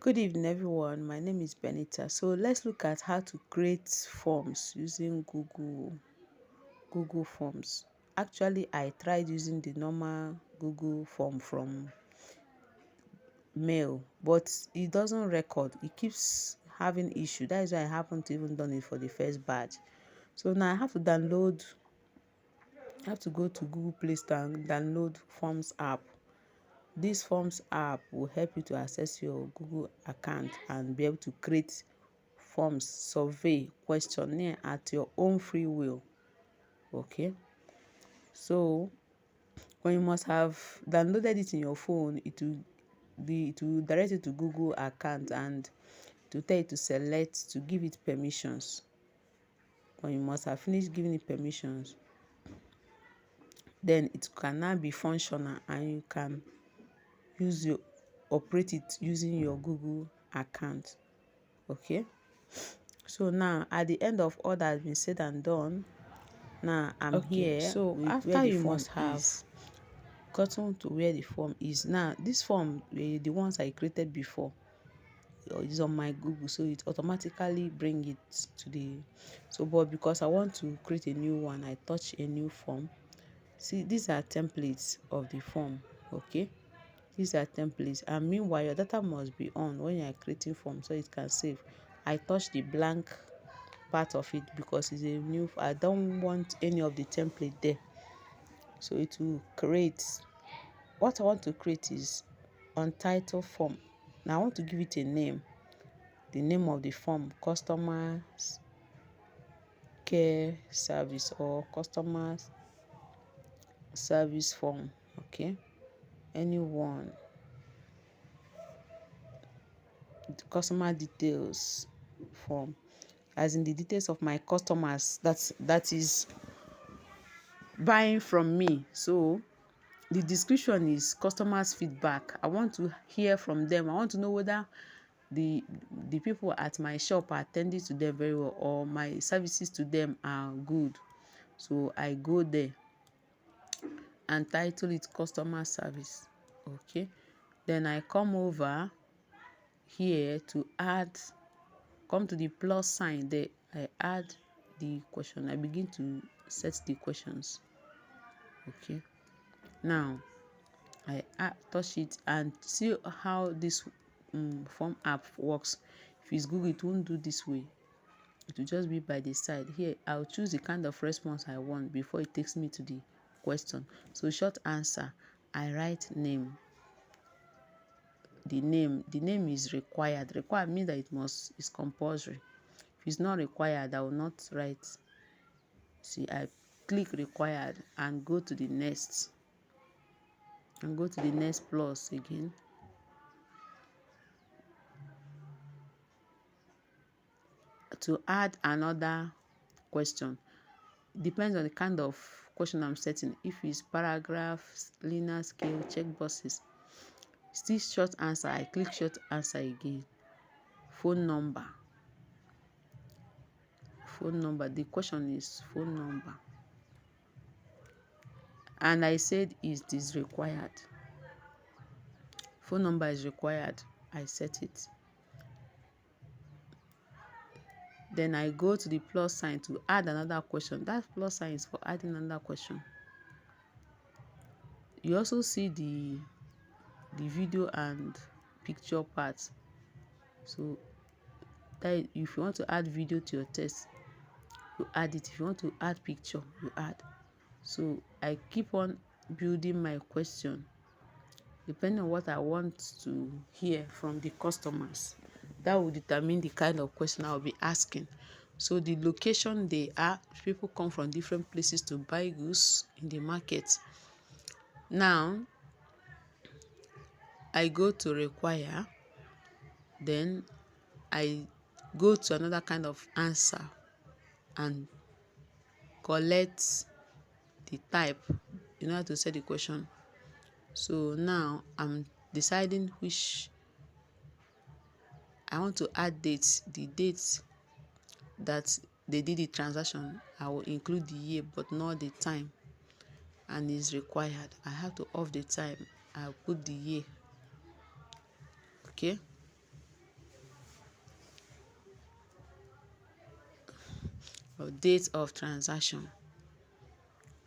Good evening, everyone. My name is Benita. So let's look at how to create forms using Google Forms. Actually, I tried using the normal Google form from mail, but it doesn't record. It keeps having issue. That is why I haven't even done it for the first batch. So now I have to download. I have to go to Google Play Store and download Forms app. This Forms app will help you to access your Google account and be able to create forms, survey, questionnaire at your own free will. Okay, so when you must have downloaded it in your phone, it will direct you to Google account and to tell you to select to give it permissions. When you must have finished giving it permissions, then it can now be functional and you can operate it using your Google account. Okay, so now at the end of all that has been said and done, now I'm here So with where after the you form must have is. Gotten to where the form is now. This form, the ones I created before, is on my Google, so it automatically bring it to the. So but because I want to create a new one, I touch a new form. See, these are templates of the form. Okay, these are templates, and meanwhile your data must be on when you are creating form so it can save. I touch the blank part of it because it's a new. I don't want any of the template there, so it will create. What I want to create is untitled form. Now I want to give it a name. The name of the form, customer care service or customer service form. Okay, anyone. The customer details form, as in the details of my customers that is buying from me. So the description is customers feedback. I want to hear from them. I want to know whether the people at my shop are attending to them very well or my services to them are good. So I go there and title it customer service. Okay, then I come over here to come to the plus sign there. I add the question. I begin to set the questions. Okay, now I touch it and see how this form app works. If it's Google, it won't do this way. It will just be by the side. Here I'll choose the kind of response I want before it takes me to the question. So short answer, I write name. The name is required. Required means that is compulsory. If it's not required, I will not write. See, I click required and go to the next plus again. To add another question. Depends on the kind of question I'm setting. If it's paragraphs, linear scale, check boxes. Still short answer, I click short answer again. Phone number. The question is phone number. And I said is this required. Phone number is required. I set it. Then I go to the plus sign to add another question. That plus sign is for adding another question. You also see the video and picture parts. So that if you want to add video to your test, you add it. If you want to add picture, you add. So I keep on building my question depending on what I want to hear from the customers. That will determine the kind of question I will be asking. So the location they are, people come from different places to buy goods in the market. Now I go to require, then I go to another kind of answer and collect the type in order to set the question. So now I'm deciding which I want to add dates. The dates that they did the transaction, I will include the year but not the time, and is required. I have to off the time. I'll put the year. Okay, or date of transaction.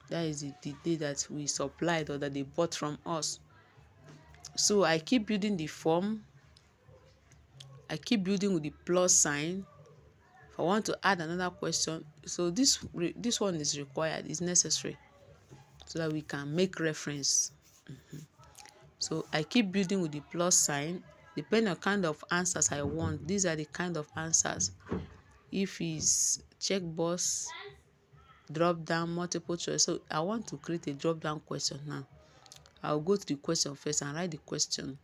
That is the day that we supplied or that they bought from us. So I keep building the form. I keep building with the plus sign. If I want to add another question, so this one is required, is necessary, so that we can make reference. So I keep building with the plus sign. Depending on kind of answers I want, these are the kind of answers. If it's checkbox, drop down, multiple choice, so I want to create a drop down question now. I'll go to the question first and write the question.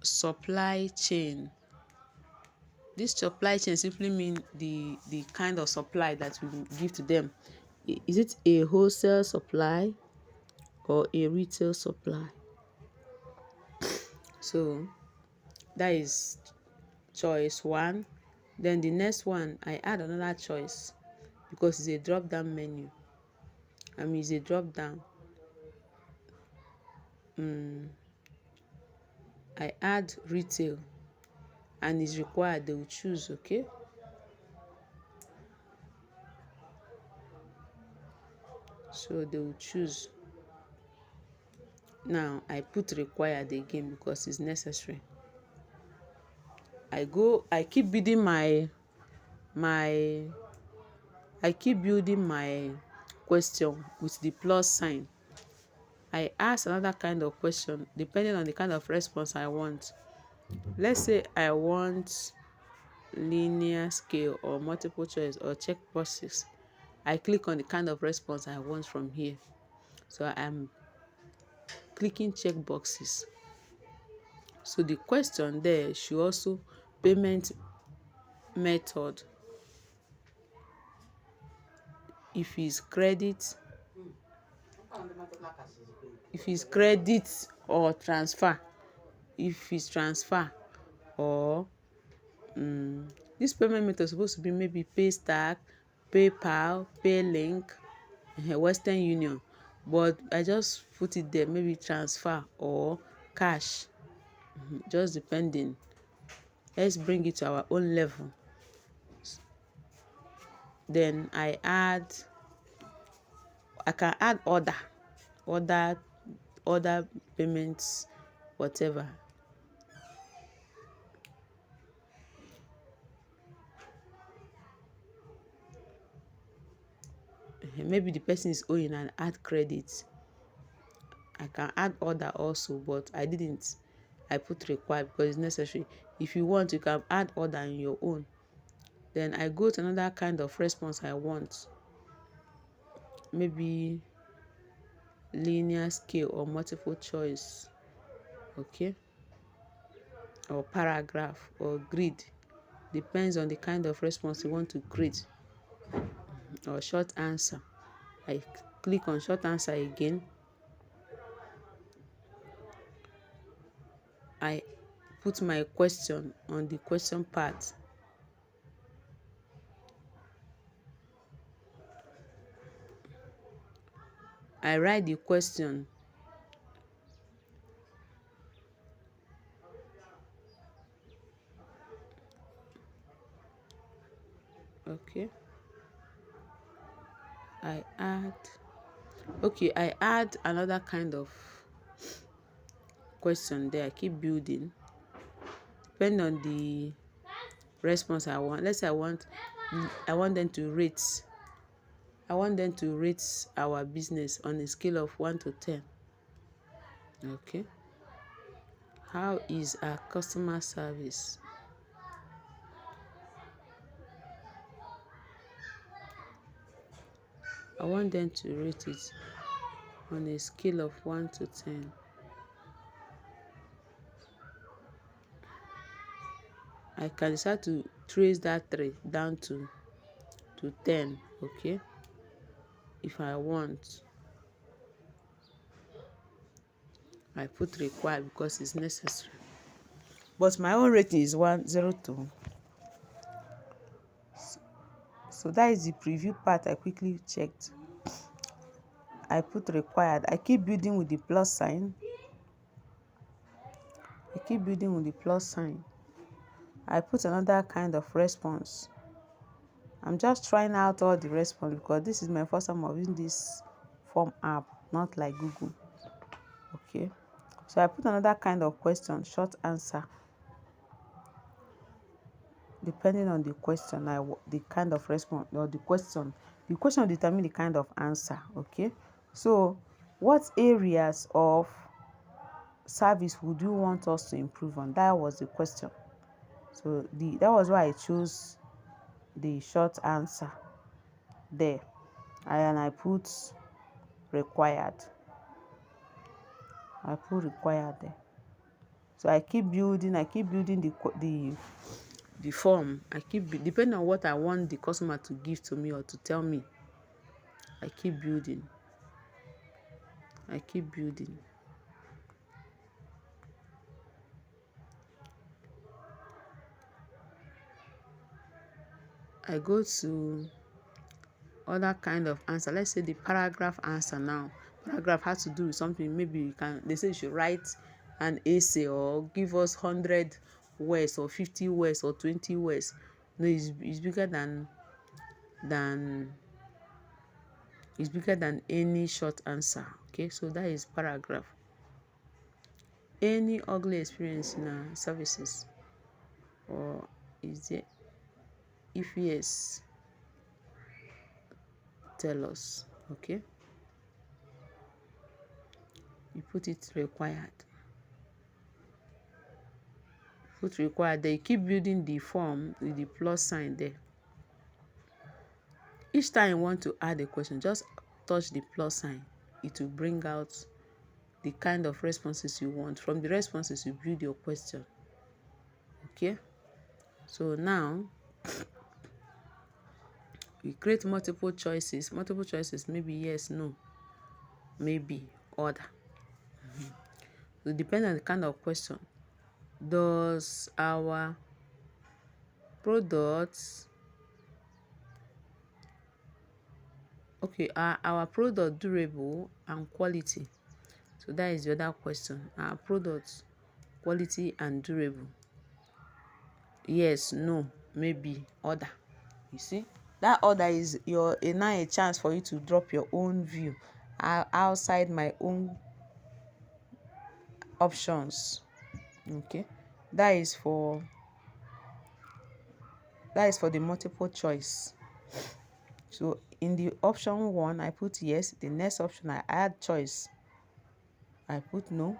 Supply chain. This supply chain simply mean the kind of supply that we give to them. Is it a wholesale supply or a retail supply? So that is choice one. Then the next one, I add another choice because it's a drop down menu. It's a drop down. I add retail and it's required, they will choose. Okay, so they will choose. Now I put required again because it's necessary. I keep building my question with the plus sign. I ask another kind of question depending on the kind of response I want. Let's say I want linear scale or multiple choice or check boxes. I click on the kind of response I want from here. So I'm clicking check boxes. So the question there should also payment method. If it's credit or transfer. If it's transfer or this payment method is supposed to be maybe Paystack, PayPal, PayLink, Western Union, but I just put it there, maybe transfer or cash, just depending. Let's bring it to our own level. Then I can add other payments, whatever. Maybe the person is owing and add credit. I can add order also, but I didn't. I put required because it's necessary. If you want, you can add order on your own. Then I go to another kind of response I want. Maybe linear scale or multiple choice. Okay? Or paragraph or grid. Depends on the kind of response you want to create. Or short answer. I click on short answer again. I put my question on the question part. I write the question. Okay. I add another kind of question there. I keep building. Depending on the response I want. Let's say I want them to rate. I want them to rate our business on a scale of 1 to 10. Okay. How is our customer service? I want them to rate it on a scale of 1 to 10. I can decide to trace that 3 down to 10. Okay. If I want, I put required because it's necessary. But my own rating is 102. So that is the preview part I quickly checked. I put required. I keep building with the plus sign. I put another kind of response. I'm just trying out all the response because this is my first time of using this form app, not like Google. Okay, so I put another kind of question, short answer. Depending on the question, the kind of response or the question will determine the kind of answer. Okay, so what areas of service would you want us to improve on? That was the question. So that was why I chose the short answer there, and I put required. I put required there. So I keep building the form. Depending on what I want the customer to give to me or to tell me, I keep building. I go to other kind of answer. Let's say the paragraph answer now. Paragraph has to do with something. Maybe they say you should write an essay or give us 100 words or 50 words or 20 words. No, it's bigger than any short answer. Okay, so that is paragraph. Any ugly experience in our services, or is there? If yes, tell us. Okay, you put it required. Put required there. You keep building the form with the plus sign there. Each time you want to add a question, just touch the plus sign. It will bring out the kind of responses you want. From the responses, you build your question. Okay, so now we create multiple choices. Maybe yes, no, maybe, other. It depends on the kind of question. Does our products are our product durable and quality? So that is the other question. Our products quality and durable? Yes, no, maybe, other. You see, that other is now a chance for you to drop your own view outside my own options. Okay, that is for the multiple choice. So in the option 1, I put yes. The next option, I add choice. I put no.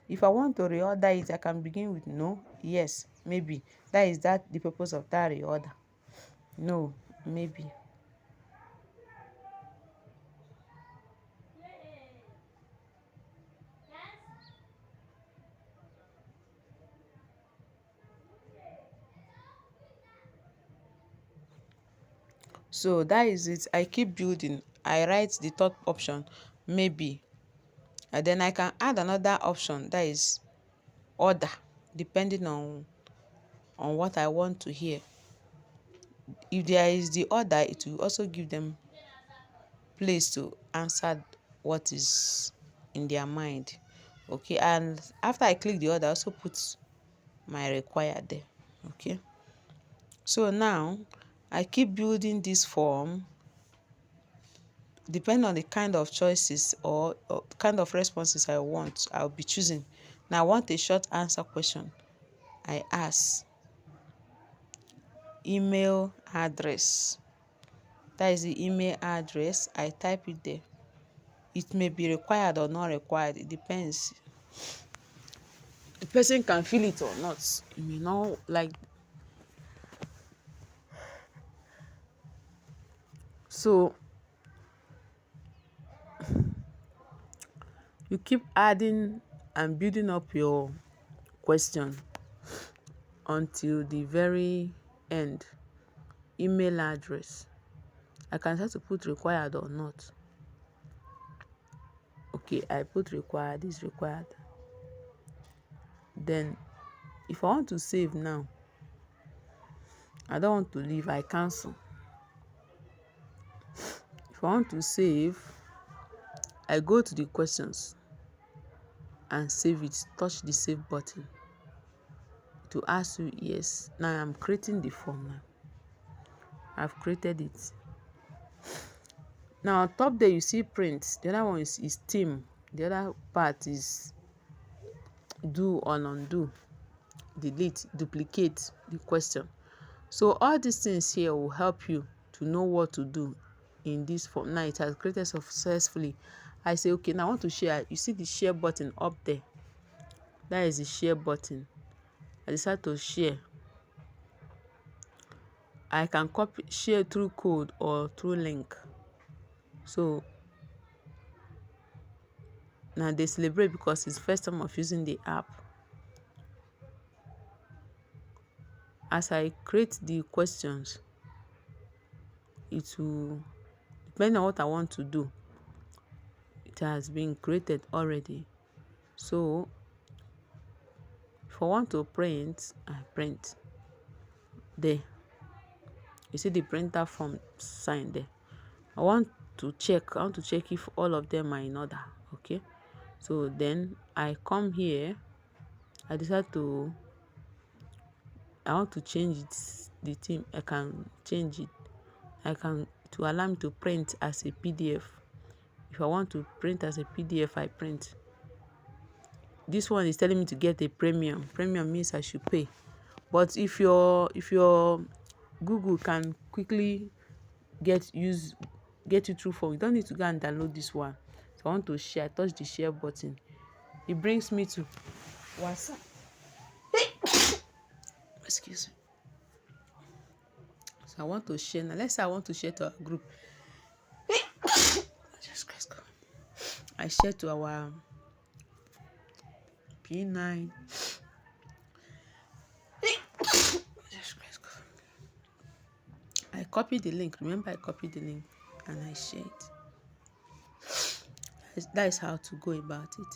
If I want to reorder it, I can begin with no, yes, maybe. That is the purpose of that reorder. No, maybe. So that is it. I keep building. I write the third option, maybe. And then I can add another option, that is order, depending on what I want to hear. If there is the order, it will also give them place to answer what is in their mind. Okay, and after I click the order, I also put my required there. Okay, so now I keep building this form. Depending on the kind of choices or kind of responses I want, I'll be choosing. Now I want a short answer question. I ask email address. That is the email address. I type it there. It may be required or not required. It depends. The person can fill it or not. You may not like. So you keep adding and building up your question until the very end. Email address. I can start to put required or not. Okay, I put required. Is required. Then if I want to save now, I don't want to leave, I cancel. If I want to save, I go to the questions and save it. Touch the save button. It to ask you. Yes, now I'm creating the form now. I've created it. Now on top there you see print. The other one is theme. The other part is do or undo, delete, duplicate the question. So all these things here will help you to know what to do in this form. Now it has created successfully. I say, okay, now I want to share. You see the share button up there. That is the share button. I decide to share. I can copy, share through code or through link. So now they celebrate because it's first time of using the app. As I create the questions, it will, depending on what I want to do, it has been created already. So if I want to print, I print. There, you see the printer form sign there. I want to check if all of them are in order. Okay, so then I come here. I decide to, I want to change it, the theme. I can change it. I can, to allow me to print as a PDF. If I want to print as a PDF, I print. This one is telling me to get a premium. Premium means I should pay. But if your Google can quickly get you through form, you don't need to go and download this one. So I want to share. I touch the share button. It brings me to WhatsApp. Excuse me. So I want to share now. Let's say I want to share to our group. Jesus Christ, God. I share to our P9. Jesus Christ, God. I copy the link. Remember, I copied the link and I share it. That is how to go about it.